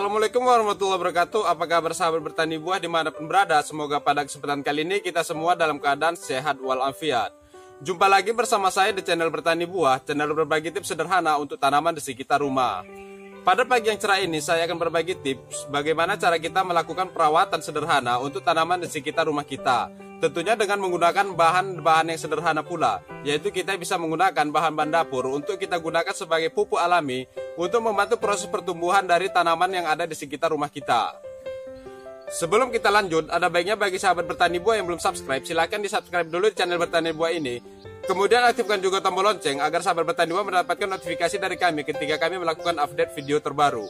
Assalamualaikum warahmatullahi wabarakatuh. Apa kabar sahabat bertani buah dimanapun berada? Semoga pada kesempatan kali ini kita semua dalam keadaan sehat walafiat. Jumpa lagi bersama saya di channel Bertani Buah, channel berbagi tips sederhana untuk tanaman di sekitar rumah. Pada pagi yang cerah ini saya akan berbagi tips bagaimana cara kita melakukan perawatan sederhana untuk tanaman di sekitar rumah kita. Tentunya dengan menggunakan bahan-bahan yang sederhana pula, yaitu kita bisa menggunakan bahan-bahan dapur untuk kita gunakan sebagai pupuk alami untuk membantu proses pertumbuhan dari tanaman yang ada di sekitar rumah kita. Sebelum kita lanjut, ada baiknya bagi sahabat bertani buah yang belum subscribe, silahkan di subscribe dulu di channel Bertani Buah ini. Kemudian aktifkan juga tombol lonceng agar sahabat bertani buah mendapatkan notifikasi dari kami ketika kami melakukan update video terbaru.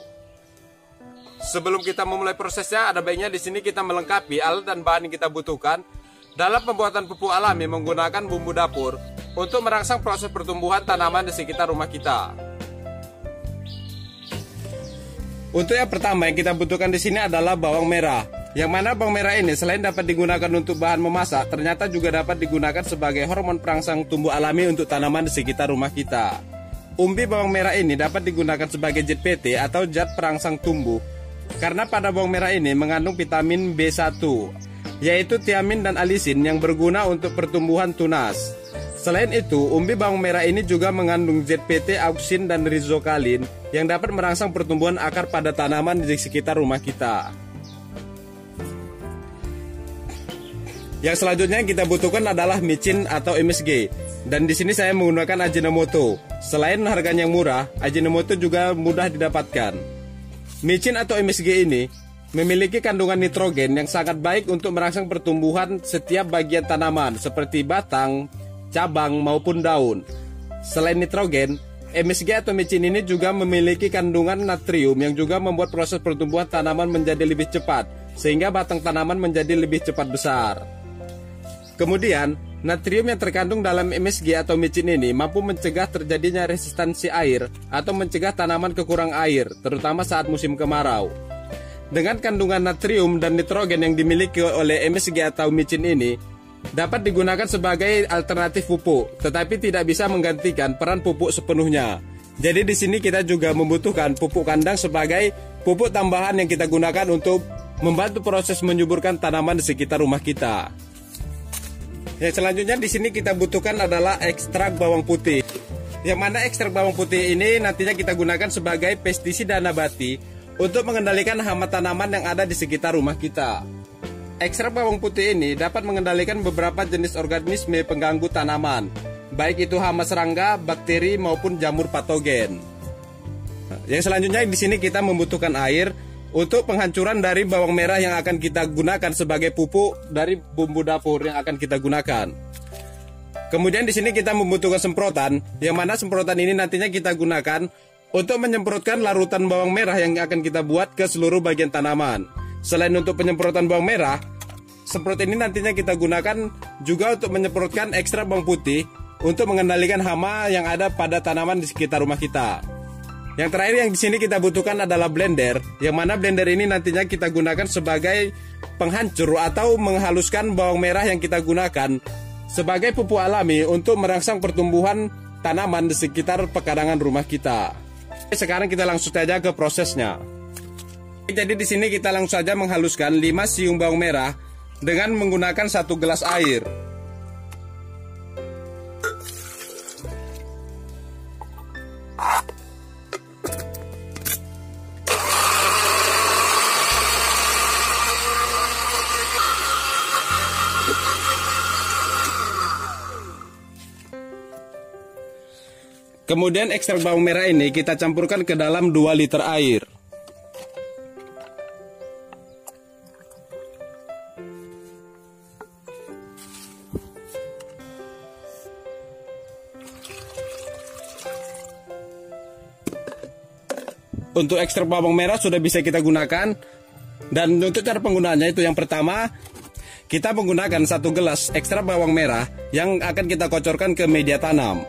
Sebelum kita memulai prosesnya, ada baiknya di sini kita melengkapi alat dan bahan yang kita butuhkan dalam pembuatan pupuk alami menggunakan bumbu dapur untuk merangsang proses pertumbuhan tanaman di sekitar rumah kita. Untuk yang pertama yang kita butuhkan di sini adalah bawang merah. Yang mana bawang merah ini selain dapat digunakan untuk bahan memasak, ternyata juga dapat digunakan sebagai hormon perangsang tumbuh alami untuk tanaman di sekitar rumah kita. Umbi bawang merah ini dapat digunakan sebagai zat PT atau zat perangsang tumbuh, karena pada bawang merah ini mengandung vitamin B1, yaitu tiamin dan alisin yang berguna untuk pertumbuhan tunas. Selain itu, umbi bawang merah ini juga mengandung zat PT, auksin, dan rizokalin yang dapat merangsang pertumbuhan akar pada tanaman di sekitar rumah kita. Yang selanjutnya yang kita butuhkan adalah micin atau MSG, dan di sini saya menggunakan Ajinomoto. Selain harganya yang murah, Ajinomoto juga mudah didapatkan. Micin atau MSG ini memiliki kandungan nitrogen yang sangat baik untuk merangsang pertumbuhan setiap bagian tanaman seperti batang, cabang maupun daun. Selain nitrogen, MSG atau micin ini juga memiliki kandungan natrium yang juga membuat proses pertumbuhan tanaman menjadi lebih cepat, sehingga batang tanaman menjadi lebih cepat besar. Kemudian, natrium yang terkandung dalam MSG atau micin ini mampu mencegah terjadinya resistansi air atau mencegah tanaman kekurang air, terutama saat musim kemarau. Dengan kandungan natrium dan nitrogen yang dimiliki oleh MSG atau micin ini, dapat digunakan sebagai alternatif pupuk, tetapi tidak bisa menggantikan peran pupuk sepenuhnya. Jadi di sini kita juga membutuhkan pupuk kandang sebagai pupuk tambahan yang kita gunakan untuk membantu proses menyuburkan tanaman di sekitar rumah kita. Yang selanjutnya di sini kita butuhkan adalah ekstrak bawang putih. Yang mana ekstrak bawang putih ini nantinya kita gunakan sebagai pestisida nabati untuk mengendalikan hama tanaman yang ada di sekitar rumah kita. Ekstrak bawang putih ini dapat mengendalikan beberapa jenis organisme pengganggu tanaman, baik itu hama serangga, bakteri maupun jamur patogen. Yang selanjutnya di sini kita membutuhkan air untuk penghancuran dari bawang merah yang akan kita gunakan sebagai pupuk dari bumbu dapur yang akan kita gunakan. Kemudian di sini kita membutuhkan semprotan, yang mana semprotan ini nantinya kita gunakan untuk menyemprotkan larutan bawang merah yang akan kita buat ke seluruh bagian tanaman. Selain untuk penyemprotan bawang merah, semprot ini nantinya kita gunakan juga untuk menyemprotkan ekstrak bawang putih untuk mengendalikan hama yang ada pada tanaman di sekitar rumah kita. Yang terakhir yang di sini kita butuhkan adalah blender, yang mana blender ini nantinya kita gunakan sebagai penghancur atau menghaluskan bawang merah yang kita gunakan sebagai pupuk alami untuk merangsang pertumbuhan tanaman di sekitar pekarangan rumah kita. Sekarang kita langsung saja ke prosesnya. Jadi di sini kita langsung saja menghaluskan 5 siung bawang merah dengan menggunakan 1 gelas air. Kemudian ekstrak bawang merah ini kita campurkan ke dalam 2 liter air. Untuk ekstrak bawang merah sudah bisa kita gunakan. Dan untuk cara penggunaannya itu yang pertama, kita menggunakan 1 gelas ekstrak bawang merah yang akan kita kocorkan ke media tanam.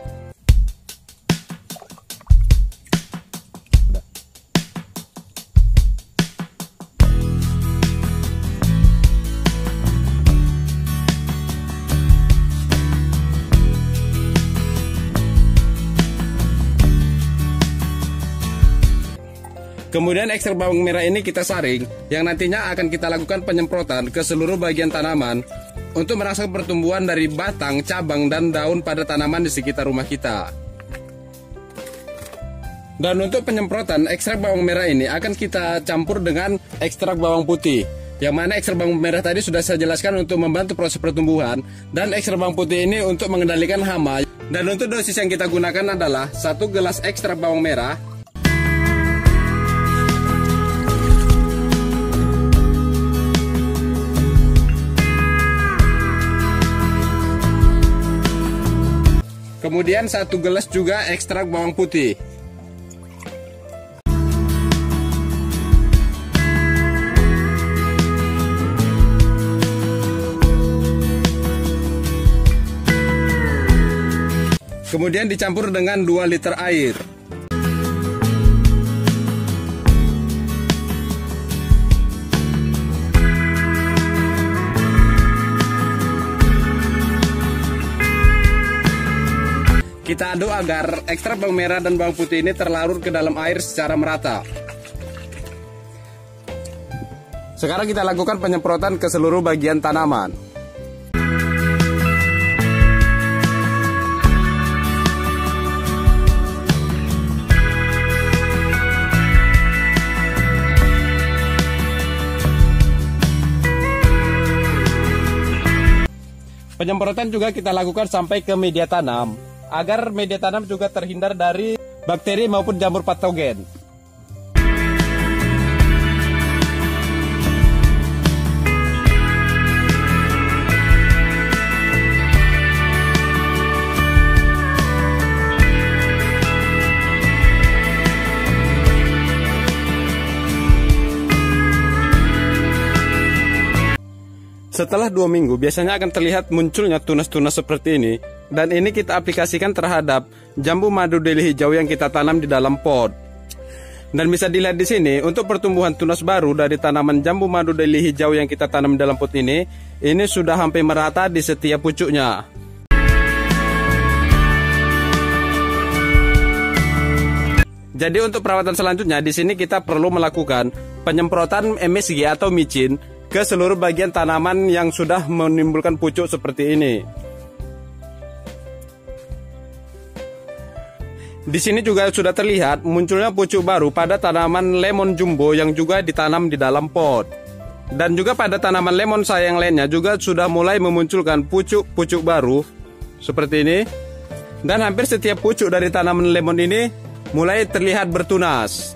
Kemudian ekstrak bawang merah ini kita saring, yang nantinya akan kita lakukan penyemprotan ke seluruh bagian tanaman untuk merangsang pertumbuhan dari batang, cabang, dan daun pada tanaman di sekitar rumah kita. Dan untuk penyemprotan ekstrak bawang merah ini akan kita campur dengan ekstrak bawang putih, yang mana ekstrak bawang merah tadi sudah saya jelaskan untuk membantu proses pertumbuhan, dan ekstrak bawang putih ini untuk mengendalikan hama. Dan untuk dosis yang kita gunakan adalah 1 gelas ekstrak bawang merah, kemudian 1 gelas juga ekstrak bawang putih. Kemudian dicampur dengan 2 liter air. Kita aduk agar ekstrak bawang merah dan bawang putih ini terlarut ke dalam air secara merata. Sekarang kita lakukan penyemprotan ke seluruh bagian tanaman. Penyemprotan juga kita lakukan sampai ke media tanam, agar media tanam juga terhindar dari bakteri maupun jamur patogen. Setelah 2 minggu biasanya akan terlihat munculnya tunas-tunas seperti ini, dan ini kita aplikasikan terhadap jambu madu deli hijau yang kita tanam di dalam pot. Dan bisa dilihat di sini untuk pertumbuhan tunas baru dari tanaman jambu madu deli hijau yang kita tanam di dalam pot ini sudah hampir merata di setiap pucuknya. Jadi untuk perawatan selanjutnya di sini kita perlu melakukan penyemprotan MSG atau micin ke seluruh bagian tanaman yang sudah menimbulkan pucuk seperti ini. Di sini juga sudah terlihat munculnya pucuk baru pada tanaman lemon jumbo yang juga ditanam di dalam pot. Dan juga pada tanaman lemon saya yang lainnya juga sudah mulai memunculkan pucuk-pucuk baru seperti ini. Dan hampir setiap pucuk dari tanaman lemon ini mulai terlihat bertunas.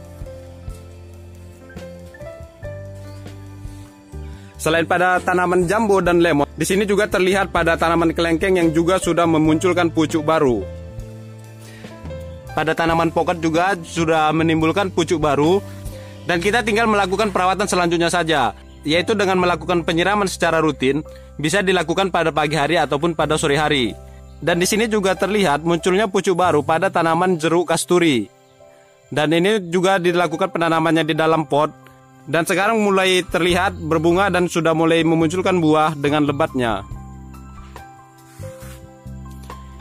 Selain pada tanaman jambu dan lemon, di sini juga terlihat pada tanaman kelengkeng yang juga sudah memunculkan pucuk baru. Pada tanaman pokat juga sudah menimbulkan pucuk baru, dan kita tinggal melakukan perawatan selanjutnya saja, yaitu dengan melakukan penyiraman secara rutin, bisa dilakukan pada pagi hari ataupun pada sore hari. Dan di sini juga terlihat munculnya pucuk baru pada tanaman jeruk kasturi. Dan ini juga dilakukan penanamannya di dalam pot. Dan sekarang mulai terlihat berbunga dan sudah mulai memunculkan buah dengan lebatnya.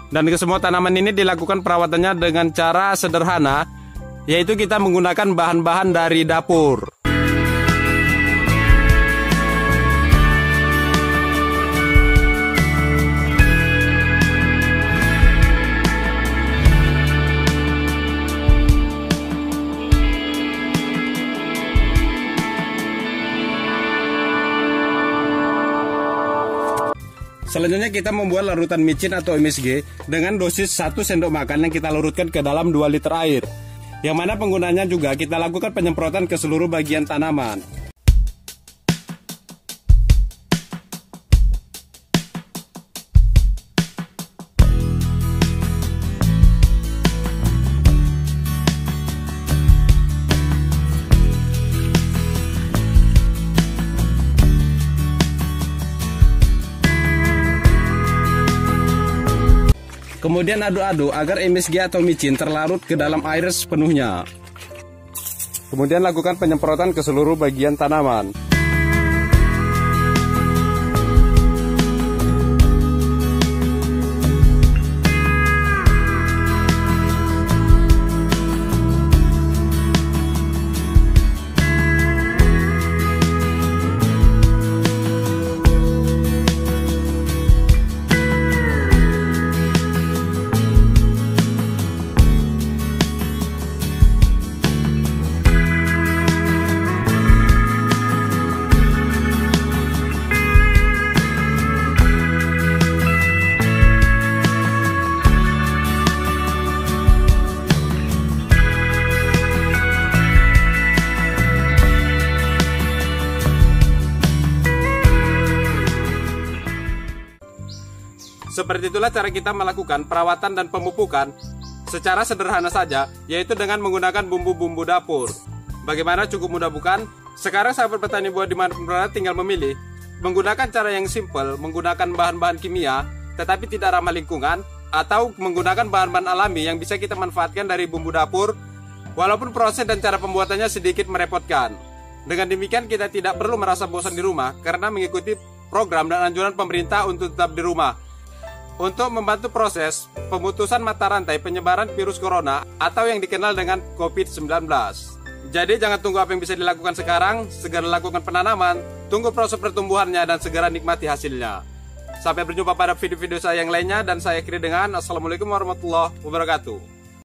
Dan ke semua tanaman ini dilakukan perawatannya dengan cara sederhana, yaitu kita menggunakan bahan-bahan dari dapur. Selanjutnya kita membuat larutan micin atau MSG dengan dosis 1 sendok makan yang kita larutkan ke dalam 2 liter air. Yang mana penggunaannya juga kita lakukan penyemprotan ke seluruh bagian tanaman. Kemudian aduk-aduk agar MSG atau micin terlarut ke dalam air sepenuhnya. Kemudian lakukan penyemprotan ke seluruh bagian tanaman. Seperti itulah cara kita melakukan perawatan dan pemupukan secara sederhana saja, yaitu dengan menggunakan bumbu-bumbu dapur. Bagaimana, cukup mudah bukan? Sekarang sahabat petani buah dimanapun berada tinggal memilih menggunakan cara yang simpel, menggunakan bahan-bahan kimia tetapi tidak ramah lingkungan, atau menggunakan bahan-bahan alami yang bisa kita manfaatkan dari bumbu dapur, walaupun proses dan cara pembuatannya sedikit merepotkan. Dengan demikian kita tidak perlu merasa bosan di rumah karena mengikuti program dan anjuran pemerintah untuk tetap di rumah untuk membantu proses pemutusan mata rantai penyebaran virus corona atau yang dikenal dengan COVID-19. Jadi jangan tunggu apa yang bisa dilakukan sekarang, segera lakukan penanaman, tunggu proses pertumbuhannya dan segera nikmati hasilnya. Sampai berjumpa pada video-video saya yang lainnya, dan saya akhiri dengan Assalamualaikum warahmatullahi wabarakatuh.